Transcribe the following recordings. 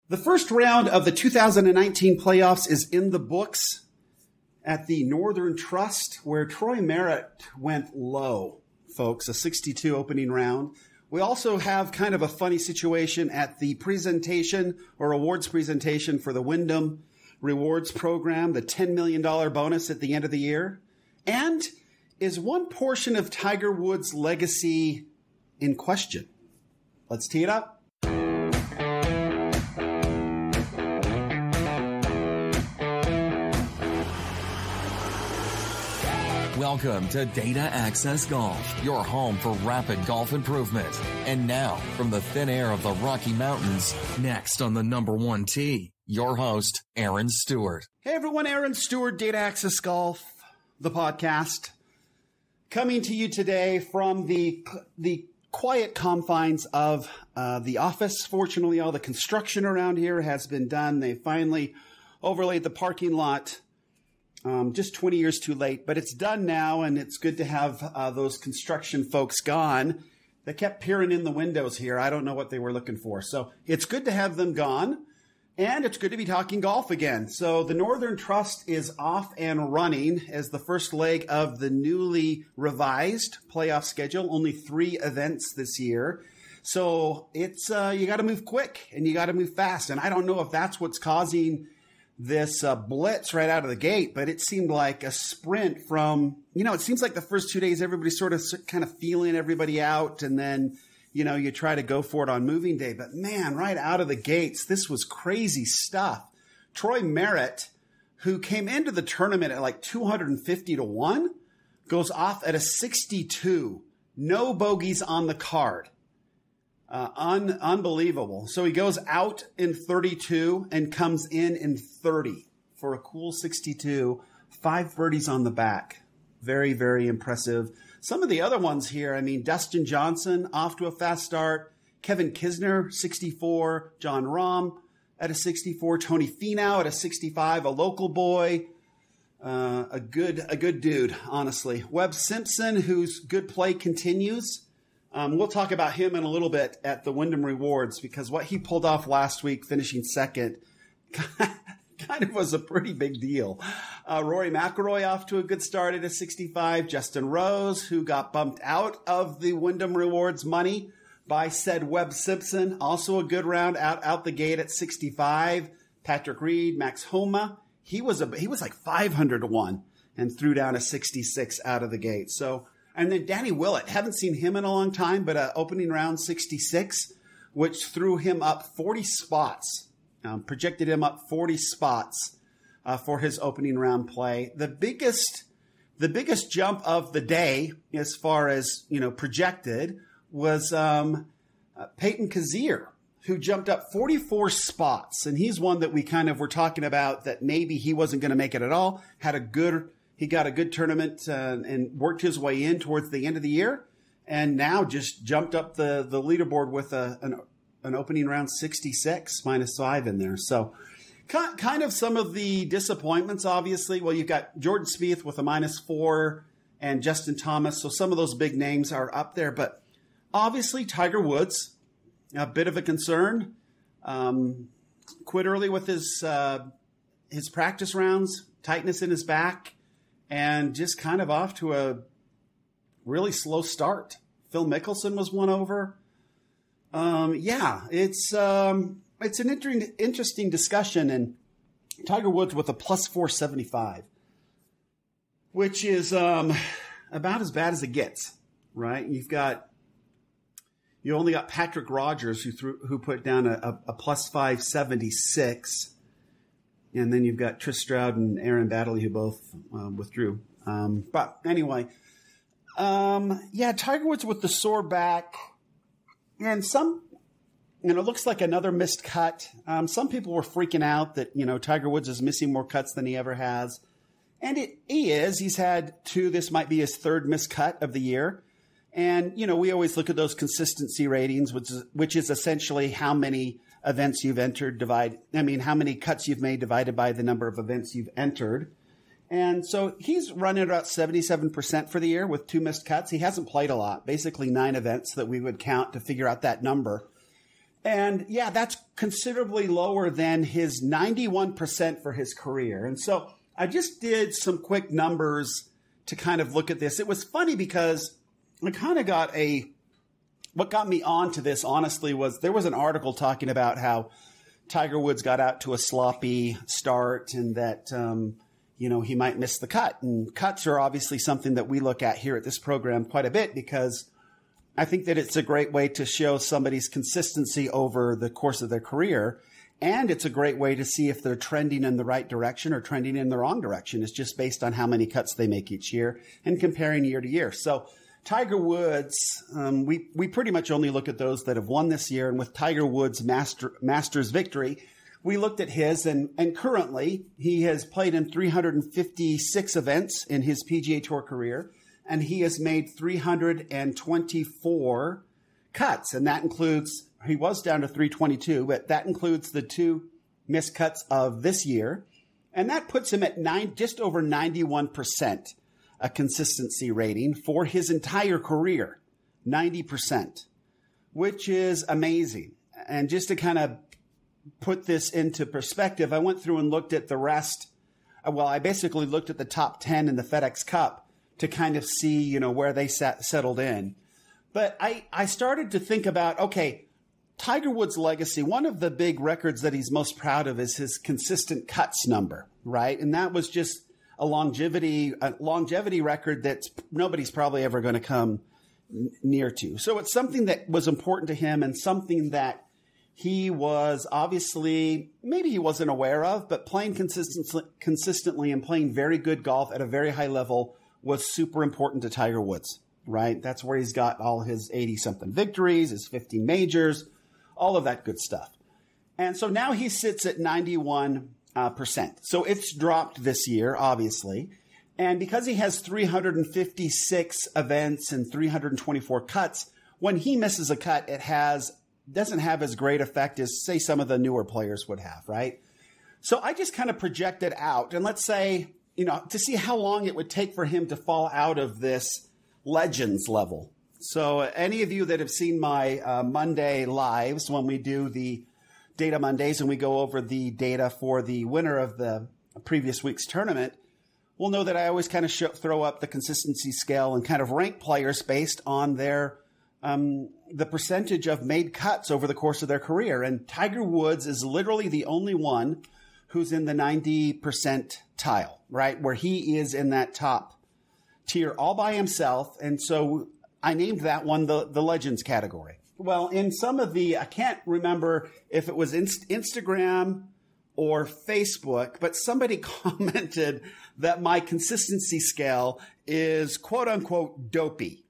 The first round of the 2019 playoffs is in the books at the Northern Trust, where Troy Merritt went low, folks, a 62 opening round. We also have kind of a funny situation at the presentation or awards presentation for the Wyndham Rewards Program, the $10 million bonus at the end of the year. And is one portion of Tiger Woods' legacy in question? Let's tee it up. Welcome to Data Access Golf, your home for rapid golf improvement. And now, from the thin air of the Rocky Mountains, next on the number one tee, your host, Aaron Stewart. Hey everyone, Aaron Stewart, Data Access Golf, the podcast, coming to you today from the quiet confines of the office. Fortunately, all the construction around here has been done. They finally overlaid the parking lot. Just 20 years too late, but it's done now, and it's good to have those construction folks gone. They kept peering in the windows here. I don't know what they were looking for. So it's good to have them gone, and it's good to be talking golf again. So the Northern Trust is off and running as the first leg of the newly revised playoff schedule. Only 3 events this year. So it's you got to move quick, and you got to move fast. And I don't know if that's what's causing this blitz right out of the gate, but it seemed like a sprint from, it seems like the first 2 days, everybody's sort of kind of feeling everybody out. And then, you try to go for it on moving day. But man, right out of the gates, this was crazy stuff. Troy Merritt, who came into the tournament at like 250 to 1, goes off at a 62. No bogeys on the card. Unbelievable. So he goes out in 32 and comes in 30 for a cool 62, 5 birdies on the back. Very, very impressive. Some of the other ones here, Dustin Johnson off to a fast start. Kevin Kisner, 64. John Rahm at a 64. Tony Finau at a 65, a local boy. A good dude, honestly. Webb Simpson, whose good play continues. We'll talk about him in a little bit at the Wyndham Rewards, because what he pulled off last week, finishing second, kind of was a pretty big deal. Rory McIlroy off to a good start at a 65. Justin Rose, who got bumped out of the Wyndham Rewards money by said Webb Simpson, also a good round out the gate at 65. Patrick Reed, Max Homa, he was like 500 to 1 and threw down a 66 out of the gate. So. And then Danny Willett, haven't seen him in a long time, but opening round 66, which threw him up 40 spots, projected him up 40 spots for his opening round play. The biggest jump of the day, as far as projected, was Peyton Kazir, who jumped up 44 spots, and he's one that we kind of were talking about that maybe he wasn't going to make it at all. He got a good tournament and worked his way in towards the end of the year, and now just jumped up the leaderboard with an opening round 66, -5 in there. So kind of some of the disappointments, obviously. Well, you've got Jordan Spieth with a -4 and Justin Thomas. So some of those big names are up there. But obviously Tiger Woods, a bit of a concern. Quit early with his practice rounds, tightness in his back. And just kind of off to a really slow start. Phil Mickelson was one over. It's an interesting discussion. And Tiger Woods with a plus 475, which is about as bad as it gets, right? You only got Patrick Rogers who put down a plus 576. And then you've got Tris Stroud and Aaron Baddeley, who both withdrew. But anyway, Tiger Woods with the sore back. And it looks like another missed cut. Some people were freaking out that, Tiger Woods is missing more cuts than he ever has. And he is. He's had 2. This might be his 3rd missed cut of the year. And, we always look at those consistency ratings, which is essentially how many events you've entered how many cuts you've made divided by the number of events you've entered. And so he's running about 77% for the year with 2 missed cuts. He hasn't played a lot, basically 9 events that we would count to figure out that number. And yeah, that's considerably lower than his 91% for his career. And so I just did some quick numbers to kind of look at this. It was funny because I kind of got what got me onto this, honestly, was there was an article talking about how Tiger Woods got out to a sloppy start and that, he might miss the cut. And cuts are obviously something that we look at here at this program quite a bit because I think that it's a great way to show somebody's consistency over the course of their career. And it's a great way to see if they're trending in the right direction or trending in the wrong direction. It's just based on how many cuts they make each year and comparing year to year. So Tiger Woods, we pretty much only look at those that have won this year. And with Tiger Woods' Masters victory, we looked at his, and currently he has played in 356 events in his PGA Tour career. And he has made 324 cuts. And that includes, he was down to 322, but that includes the 2 missed cuts of this year. And that puts him at just over 91% a consistency rating for his entire career, 90%, which is amazing. And just to kind of put this into perspective, I went through and looked at the rest. Well, I basically looked at the top 10 in the FedEx Cup to kind of see, where they settled in. But I started to think about, okay, Tiger Woods' legacy, one of the big records that he's most proud of is his consistent cuts number, right? And that was just a longevity record that nobody's probably ever going to come near to. So it's something that was important to him and something that he was obviously, maybe he wasn't aware of, but playing consistently and playing very good golf at a very high level was super important to Tiger Woods, right? That's where he's got all his 80-something victories, his 15 majors, all of that good stuff. And so now he sits at 91%. So it's dropped this year, obviously. And because he has 356 events and 324 cuts, when he misses a cut, it doesn't have as great effect as, say, some of the newer players would have, right? So I just kind of projected out, and let's say, to see how long it would take for him to fall out of this Legends level. So any of you that have seen my Monday lives when we do the Data Mondays and we go over the data for the winner of the previous week's tournament, will know that I always kind of throw up the consistency scale and kind of rank players based on their the percentage of made cuts over the course of their career. And Tiger Woods is literally the only one who's in the 90% tile, right? Where he is in that top tier all by himself. And so I named that one the Legends category. Well, in some of I can't remember if it was Instagram or Facebook, but somebody commented that my consistency scale is quote unquote dopey,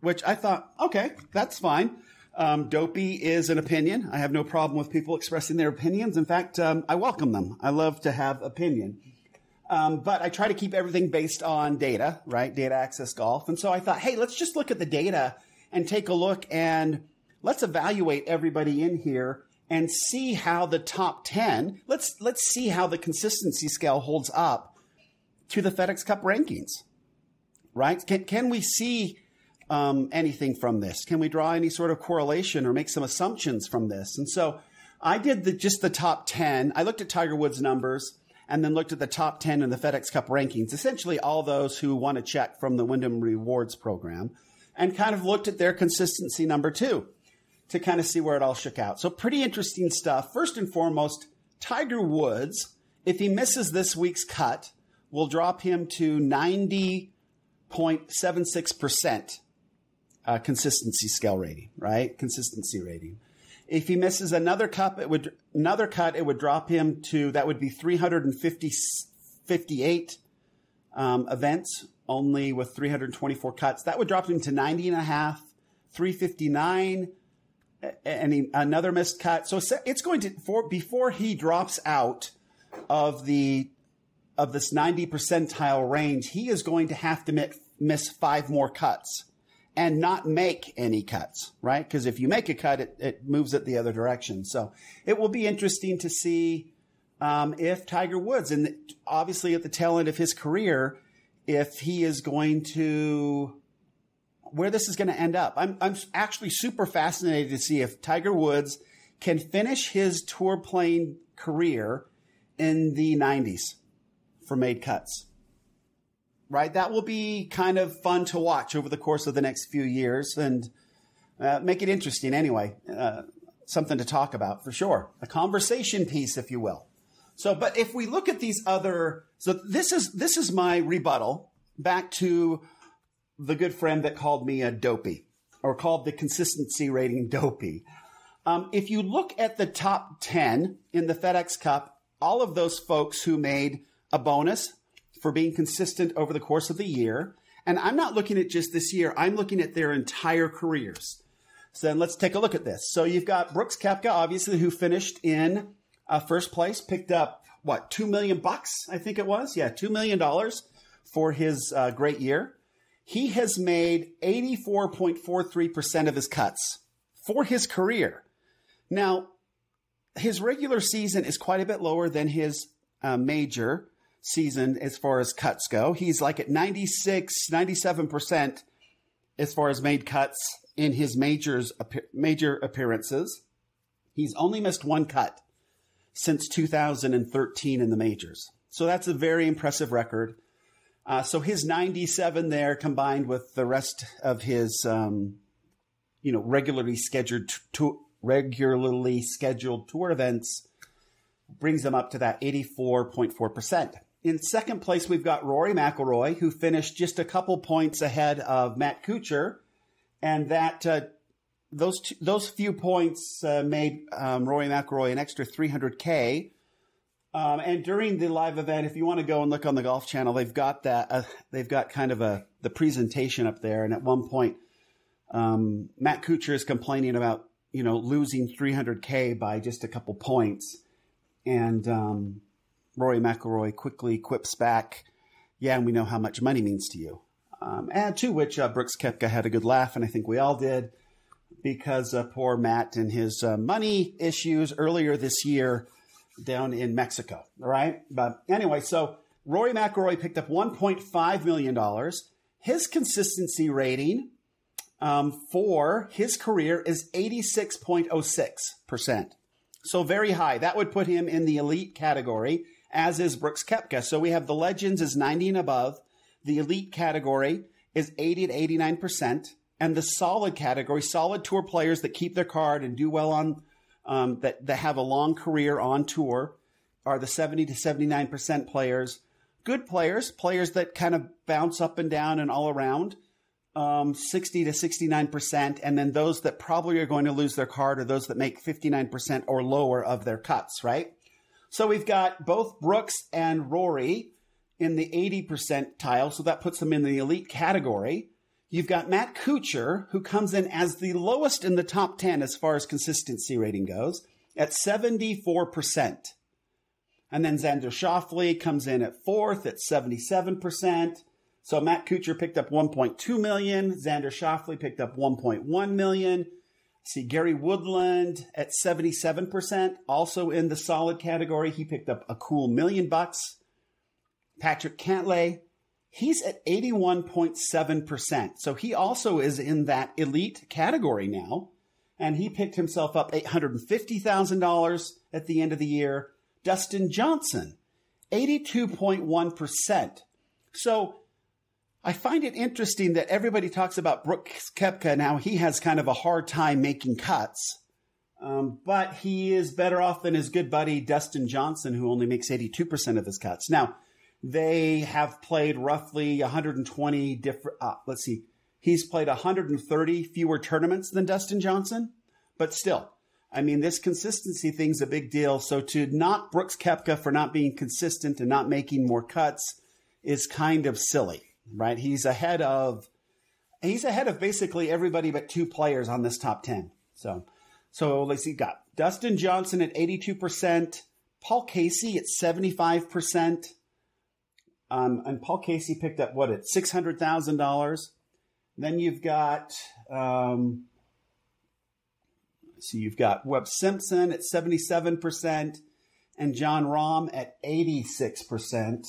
which I thought, okay, that's fine. Dopey is an opinion. I have no problem with people expressing their opinions. In fact, I welcome them. I love to have opinion. But I try to keep everything based on data, right? Data Access Golf. And so I thought, hey, let's just look at the data and take a look and let's evaluate everybody in here and see how the top 10, let's see how the consistency scale holds up to the FedEx Cup rankings, right? Can we see anything from this? Can we draw any sort of correlation or make some assumptions from this? And so I did just the top 10. I looked at Tiger Woods' numbers and then looked at the top 10 in the FedEx Cup rankings, essentially all those who won a check from the Wyndham Rewards program, and kind of looked at their consistency number too to kind of see where it all shook out. So pretty interesting stuff. First and foremost, Tiger Woods, if he misses this week's cut, will drop him to 90.76% consistency scale rating, right? Consistency rating. If he misses another cut, it would drop him to, that would be 358 events, only with 324 cuts. That would drop him to 90.5, 359, and another missed cut. So it's going to, before he drops out of this 90 percentile range, he is going to have to miss 5 more cuts and not make any cuts, right? Because if you make a cut, it moves it the other direction. So it will be interesting to see if Tiger Woods, and obviously at the tail end of his career, if he is going to, where this is going to end up. I'm actually super fascinated to see if Tiger Woods can finish his tour playing career in the 90s for made cuts. Right? That will be kind of fun to watch over the course of the next few years and make it interesting anyway. Something to talk about for sure. A conversation piece, if you will. So, but if we look at these other, so this is my rebuttal back to the good friend that called me a dopey, or called the consistency rating dopey. If you look at the top 10 in the FedEx Cup, all of those folks who made a bonus for being consistent over the course of the year, and I'm not looking at just this year, I'm looking at their entire careers. So then let's take a look at this. So you've got Brooks Koepka, obviously, who finished in first place, picked up, what, $2 million, I think it was? Yeah, $2 million for his great year. He has made 84.43% of his cuts for his career. Now, his regular season is quite a bit lower than his major season as far as cuts go. He's like at 96, 97% as far as made cuts in his major appearances. He's only missed one cut since 2013 in the majors. So that's a very impressive record. So his 97 there, combined with the rest of his, regularly scheduled tour events, brings him up to that 84.4%. In second place, we've got Rory McIlroy, who finished just a couple points ahead of Matt Kuchar, and that those few points made Rory McIlroy an extra $300K. And during the live event, if you want to go and look on the Golf Channel, they've got that. They've got kind of the presentation up there. And at one point, Matt Kuchar is complaining about losing $300K by just a couple points, and Rory McIlroy quickly quips back, "Yeah, and we know how much money means to you." And to which Brooks Koepka had a good laugh, and I think we all did, because poor Matt and his money issues earlier this year down in Mexico, all right? But anyway, so Rory McIlroy picked up $1.5 million. His consistency rating for his career is 86.06%. So very high. That would put him in the elite category, as is Brooks Koepka. So we have the Legends is 90 and above. The elite category is 80 to 89%. And the solid category, solid tour players that keep their card and do well on that have a long career on tour, are the 70 to 79% players. Good players that kind of bounce up and down and all around, 60 to 69%. And then those that probably are going to lose their card are those that make 59% or lower of their cuts, right? So we've got both Brooks and Rory in the 80 percentile, so that puts them in the elite category. You've got Matt Kuchar, who comes in as the lowest in the top 10 as far as consistency rating goes, at 74%. And then Xander Schauffele comes in at fourth at 77%. So Matt Kuchar picked up $1.2 million. Xander Schauffele picked up $1.1 million. See Gary Woodland at 77%, also in the solid category. He picked up a cool $1 million. Patrick Cantlay, he's at 81.7%. So he also is in that elite category now. And he picked himself up $850,000 at the end of the year. Dustin Johnson, 82.1%. So I find it interesting that everybody talks about Brooks Koepka. Now he has kind of a hard time making cuts. But he is better off than his good buddy Dustin Johnson, who only makes 82% of his cuts. Now, they have played roughly 120 different, he's played 130 fewer tournaments than Dustin Johnson, but still, I mean, this consistency thing's a big deal. So to knock Brooks Koepka for not being consistent and not making more cuts is kind of silly, right? He's ahead of basically everybody but two players on this top 10. So let's see, got Dustin Johnson at 82%, Paul Casey at 75%. And Paul Casey picked up at $600,000. Then you've got, you've got Webb Simpson at 77% and John Rahm at 86%.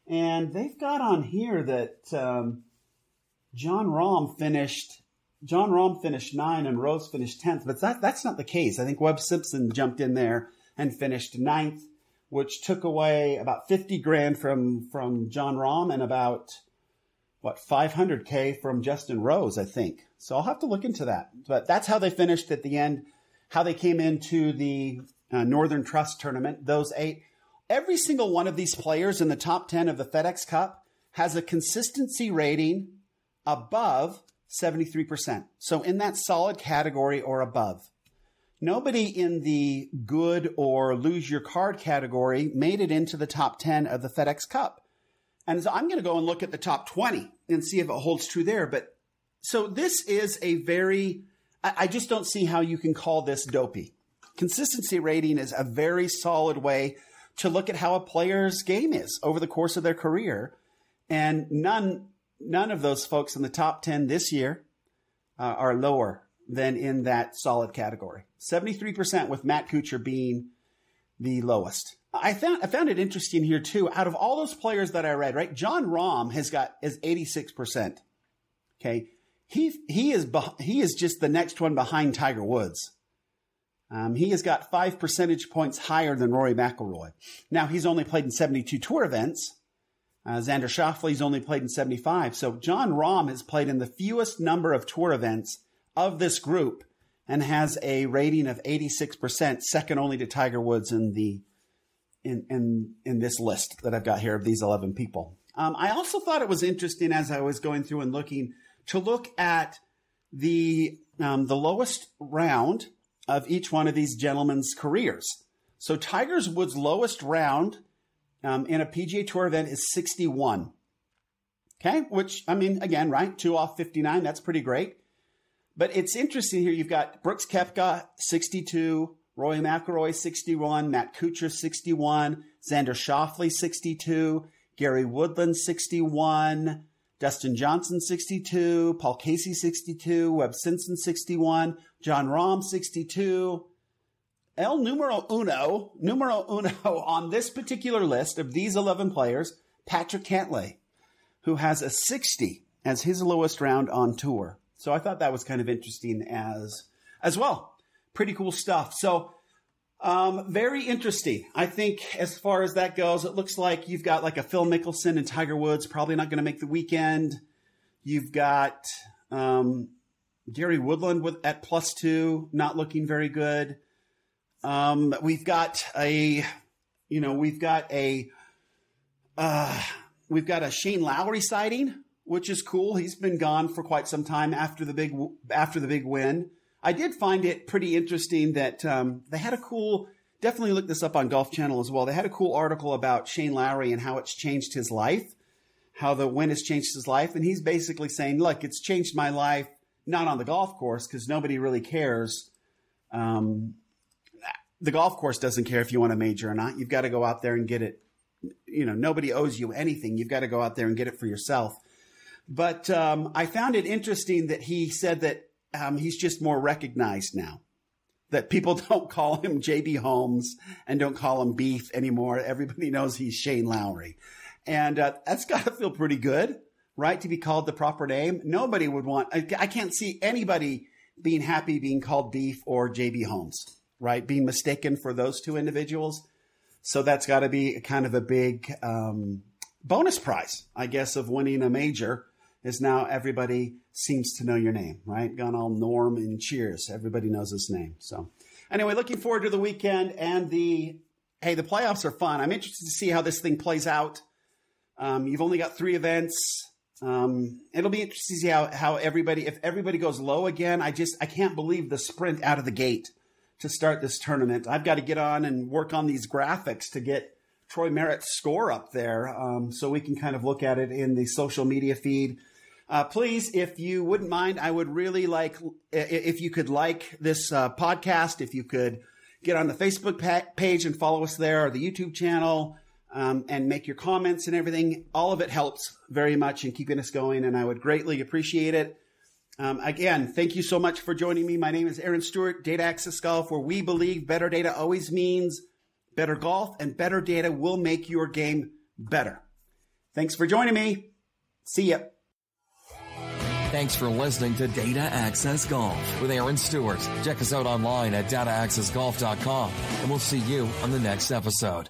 And they've got on here that John Rahm finished 9 and Rose finished 10th, but that's not the case. I think Webb Simpson jumped in there and finished 9th, which took away about 50 grand from John Rahm and about, $500K from Justin Rose, I think. So I'll have to look into that. But that's how they finished at the end, how they came into the Northern Trust tournament, those 8. Every single one of these players in the top 10 of the FedEx Cup has a consistency rating above 73%. So in that solid category or above. Nobody in the good or lose your card category made it into the top 10 of the FedEx Cup. And so I'm going to go and look at the top 20 and see if it holds true there. But so this is I just don't see how you can call this dopey. Consistency rating is a very solid way to look at how a player's game is over the course of their career. And none of those folks in the top 10 this year are lower than in that solid category. 73% with Matt Kuchar being the lowest. I found it interesting here too. Out of all those players that I read, right? John Rahm is 86%. Okay. He is just the next one behind Tiger Woods. He has got 5 percentage points higher than Rory McIlroy. Now he's only played in 72 tour events. Xander Schauffele's only played in 75. So John Rahm has played in the fewest number of tour events of this group and has a rating of 86%, second only to Tiger Woods in this list that I've got here of these 11 people. I also thought it was interesting as I was going through and looking to look at the lowest round of each one of these gentlemen's careers. So Tiger Woods' lowest round in a PGA Tour event is 61. Okay, which, I mean, again, right, 2 off 59, that's pretty great. But it's interesting here, you've got Brooks Koepka, 62, Rory McIlroy, 61, Matt Kuchar, 61, Xander Schauffele, 62, Gary Woodland, 61, Dustin Johnson, 62, Paul Casey, 62, Webb Simpson, 61, John Rahm, 62. El numero uno on this particular list of these 11 players, Patrick Cantlay, who has a 60 as his lowest round on tour. So I thought that was kind of interesting as well. Pretty cool stuff. So very interesting. I think as far as that goes, it looks like you've got like a Phil Mickelson and Tiger Woods probably not going to make the weekend. You've got Gary Woodland at +2, not looking very good. We've got a Shane Lowry sighting, which is cool. He's been gone for quite some time after the big win. I did find it pretty interesting that they had a cool, definitely look this up on Golf Channel as well. They had a cool article about Shane Lowry and how it's changed his life, how the win has changed his life. And he's basically saying, look, it's changed my life, not on the golf course because nobody really cares. The golf course doesn't care if you want a major or not. You've got to go out there and get it. You know, nobody owes you anything. You've got to go out there and get it for yourself. But I found it interesting that he said that he's just more recognized now, that people don't call him JB Holmes and don't call him Beef anymore. Everybody knows he's Shane Lowry. And that's got to feel pretty good, right, to be called the proper name. Nobody would want – I can't see anybody being happy being called Beef or JB Holmes, right, being mistaken for those two individuals. So that's got to be kind of a big bonus prize, I guess, of winning a major. Is now everybody seems to know your name, right? Gone all Norm and Cheers. Everybody knows his name. So anyway, looking forward to the weekend and the playoffs are fun. I'm interested to see how this thing plays out. You've only got 3 events. It'll be interesting to see how if everybody goes low again. I can't believe the sprint out of the gate to start this tournament. I've got to get on and work on these graphics to get Troy Merritt's score up there so we can kind of look at it in the social media feed. Please, if you wouldn't mind, I would really like if you could like this podcast, if you could get on the Facebook page and follow us there, or the YouTube channel, and make your comments and everything. All of it helps very much in keeping us going, and I would greatly appreciate it. Again, thank you so much for joining me. My name is Aaron Stewart, Data Access Golf, where we believe better data always means better golf, and better data will make your game better. Thanks for joining me. See ya. Thanks for listening to Data Access Golf with Aaron Stewart. Check us out online at dataaccessgolf.com, and we'll see you on the next episode.